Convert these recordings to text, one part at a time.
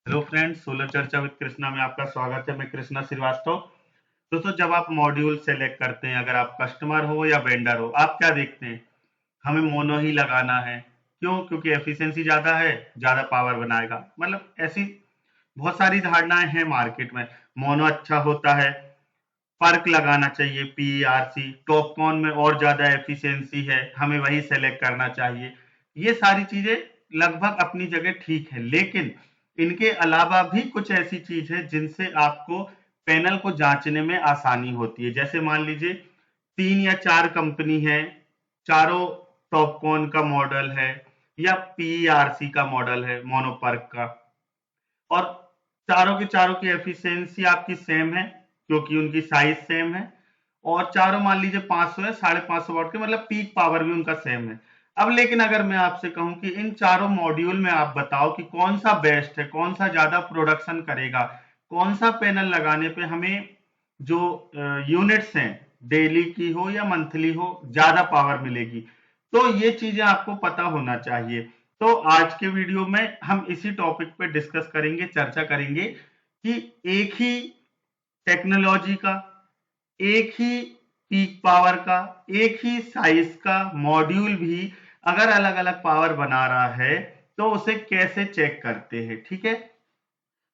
Hello friends, solar चर्चा with Krishna में आपका स्वागत है। मैं कृष्णा श्रीवास्तव। दोस्तों, जब आप मॉड्यूल सेलेक्ट करते हैं, अगर आप कस्टमर हो या वेंडर हो, आप क्या देखते हैं? हमें मोनो ही लगाना है। क्यों? क्योंकि एफिशिएंसी ज्यादा है, ज्यादा पावर बनाएगा। मतलब ऐसी बहुत सारी धारणाएं हैं मार्केट में। मोनो अच्छा होता है, पर्क लगाना चाहिए, पीआरसी टॉपकॉन में और ज्यादा एफिशिएंसी है, हमें वही सेलेक्ट करना चाहिए। ये सारी चीजें लगभग अपनी जगह ठीक है, लेकिन इनके अलावा भी कुछ ऐसी चीज है जिनसे आपको पैनल को जांचने में आसानी होती है। जैसे मान लीजिए 3 या 4 कंपनी है, चारों टॉपकॉन का मॉडल है या पीआरसी का मॉडल है, मोनोपर्क का, और चारों के चारों की एफिशिएंसी आपकी सेम है क्योंकि उनकी साइज सेम है, और चारों मान लीजिए 500 है, 550 वाट के, मतलब पीक पावर भी उनका सेम है। अब लेकिन अगर मैं आपसे कहूं कि इन चारों मॉड्यूल में आप बताओ कि कौन सा बेस्ट है, कौन सा ज्यादा प्रोडक्शन करेगा, कौन सा पैनल लगाने पे हमें जो यूनिट्स हैं, डेली की हो या मंथली हो, ज्यादा पावर मिलेगी, तो ये चीजें आपको पता होना चाहिए। तो आज के वीडियो में हम इसी टॉपिक पे डिस्कस करेंगे, चर्चा करेंगे कि एक ही टेक्नोलॉजी का, एक ही पीक पावर का, एक ही साइज का मॉड्यूल भी अगर अलग अलग पावर बना रहा है तो उसे कैसे चेक करते हैं। ठीक है,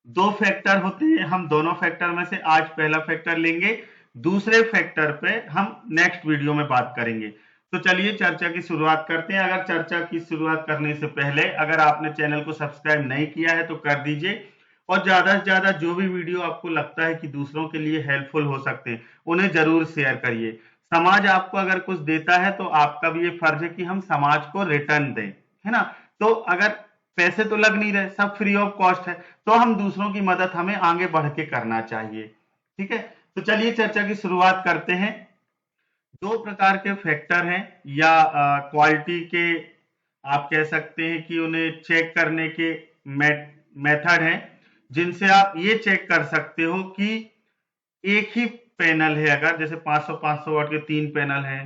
दो फैक्टर होते हैं, हम दोनों फैक्टर में से आज पहला फैक्टर लेंगे, दूसरे फैक्टर पे हम नेक्स्ट वीडियो में बात करेंगे। तो चलिए चर्चा की शुरुआत करते हैं। अगर चर्चा की शुरुआत करने से पहले अगर आपने चैनल को सब्सक्राइब नहीं किया है तो कर दीजिए, और ज्यादा से ज्यादा जो भी वीडियो आपको लगता है कि दूसरों के लिए हेल्पफुल हो सकते हैं, उन्हें जरूर शेयर करिए। समाज आपको अगर कुछ देता है तो आपका भी ये फर्ज है कि हम समाज को रिटर्न दें, है ना। तो अगर पैसे तो लग नहीं रहे, सब फ्री ऑफ कॉस्ट है, तो हम दूसरों की मदद हमें आगे बढ़ के करना चाहिए। ठीक है, तो चलिए चर्चा की शुरुआत करते हैं। दो प्रकार के फैक्टर हैं या क्वालिटी के, आप कह सकते हैं कि उन्हें चेक करने के मेथड हैं, जिनसे आप ये चेक कर सकते हो कि एक ही पैनल है, अगर जैसे 500 वाट के 3 पैनल हैं,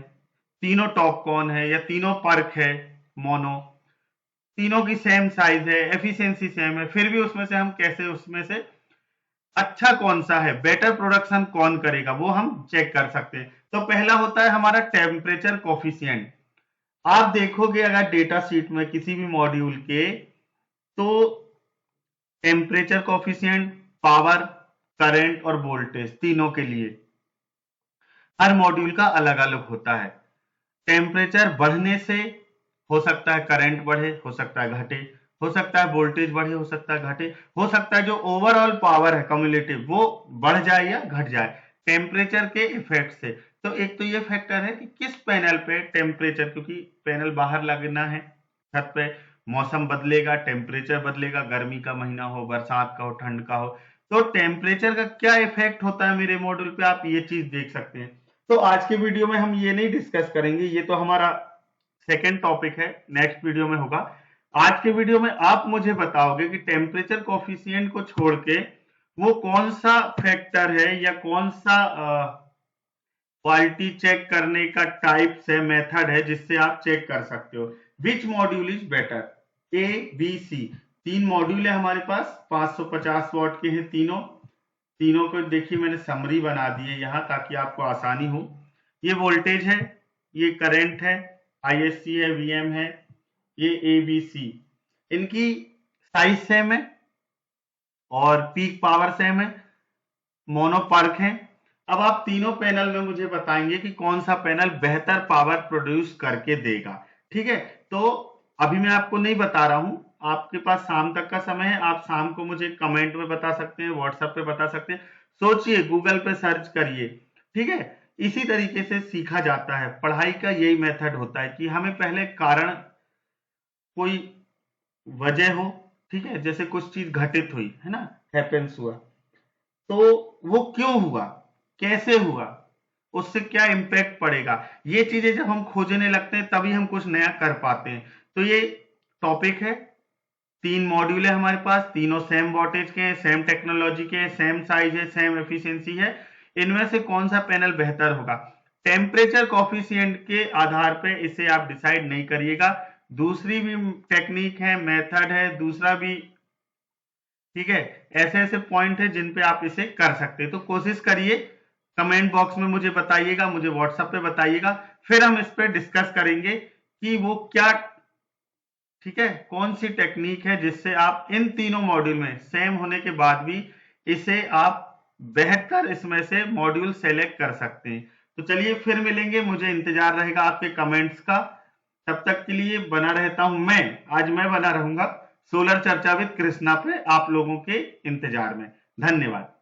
तीनों टॉपकॉन है या तीनों पर्क है मोनो, तीनों की सेम साइज है, एफिशिएंसी सेम है, फिर भी उसमें से हम कैसे, उसमें से अच्छा कौन सा है, बेटर प्रोडक्शन कौन करेगा, वो हम चेक कर सकते हैं। तो पहला होता है हमारा टेम्परेचर कोफिशिएंट। आप देखोगे अगर डेटा शीट में किसी भी मॉड्यूल के, तो टेम्परेचर कोफिशिएंट, पावर, करंट और वोल्टेज, तीनों के लिए हर मॉड्यूल का अलग अलग होता है। टेम्परेचर बढ़ने से हो सकता है करंट बढ़े, हो सकता है घटे, हो सकता है वोल्टेज बढ़े, हो सकता है घटे, हो सकता है जो ओवरऑल पावर है कम्युलेटिव वो बढ़ जाए या घट जाए टेम्परेचर के इफेक्ट से। तो एक तो ये फैक्टर है कि किस पैनल पे टेम्परेचर, क्योंकि पैनल बाहर लगना है छत पे, मौसम बदलेगा, टेम्परेचर बदलेगा, गर्मी का महीना हो, बरसात का हो, ठंड का हो, तो टेम्परेचर का क्या इफेक्ट होता है मेरे मॉड्यूल पे, आप ये चीज देख सकते हैं। तो आज के वीडियो में हम ये नहीं डिस्कस करेंगे, ये तो हमारा सेकेंड टॉपिक है, नेक्स्ट वीडियो में होगा। आज के वीडियो में आप मुझे बताओगे कि टेम्परेचर कोफिशिएंट को छोड़ के वो कौन सा फैक्टर है या कौन सा क्वालिटी चेक करने का टाइप्स है, मेथड है, जिससे आप चेक कर सकते हो which module is better. A B C, 3 module है हमारे पास, 550 वॉट के हैं तीनों। तीनों को देखिए मैंने समरी बना दी है यहाँ ताकि आपको आसानी हो। ये वोल्टेज है, ये करंट है, आईएससी है, वीएम है, ये एबीसी, इनकी साइज सेम है और पीक पावर सेम है, मोनोपर्क है। अब आप तीनों पैनल में मुझे बताएंगे कि कौन सा पैनल बेहतर पावर प्रोड्यूस करके देगा। ठीक है, तो अभी मैं आपको नहीं बता रहा हूं, आपके पास शाम तक का समय है, आप शाम को मुझे कमेंट में बता सकते हैं, व्हाट्सएप पे बता सकते हैं, सोचिए, गूगल पे सर्च करिए। ठीक है, इसी तरीके से सीखा जाता है, पढ़ाई का यही मेथड होता है कि हमें पहले कारण, कोई वजह हो, ठीक है, जैसे कुछ चीज घटित हुई है ना, हैपेंस हुआ, तो वो क्यों हुआ, कैसे हुआ, उससे क्या इंपैक्ट पड़ेगा, ये चीजें जब हम खोजने लगते हैं तभी हम कुछ नया कर पाते हैं। तो ये टॉपिक है, 3 मॉड्यूल है हमारे पास, तीनों सेम वोल्टेज के हैं, सेम टेक्नोलॉजी के हैं, सेम साइज है, सेम एफिशिएंसी है। इनमें से कौन सा पैनल बेहतर होगा, टेम्परेचर कॉफिशिएंट के आधार पे इसे आप डिसाइड नहीं करिएगा। दूसरी भी टेक्निक है, मेथड है, दूसरा भी ठीक है, ऐसे ऐसे पॉइंट है जिन पे आप इसे कर सकते हैं। तो कोशिश करिए, कमेंट बॉक्स में मुझे बताइएगा, मुझे व्हाट्सएप पे बताइएगा, फिर हम इस पे डिस्कस करेंगे कि वो क्या, ठीक है, कौन सी टेक्निक है जिससे आप इन तीनों मॉड्यूल में सेम होने के बाद भी इसे आप बेहतर इसमें से मॉड्यूल सेलेक्ट कर सकते हैं। तो चलिए फिर मिलेंगे, मुझे इंतजार रहेगा आपके कमेंट्स का। तब तक के लिए बना रहता हूं मैं, आज मैं बना रहूंगा सोलर चर्चा विद कृष्णा पे आप लोगों के इंतजार में। धन्यवाद।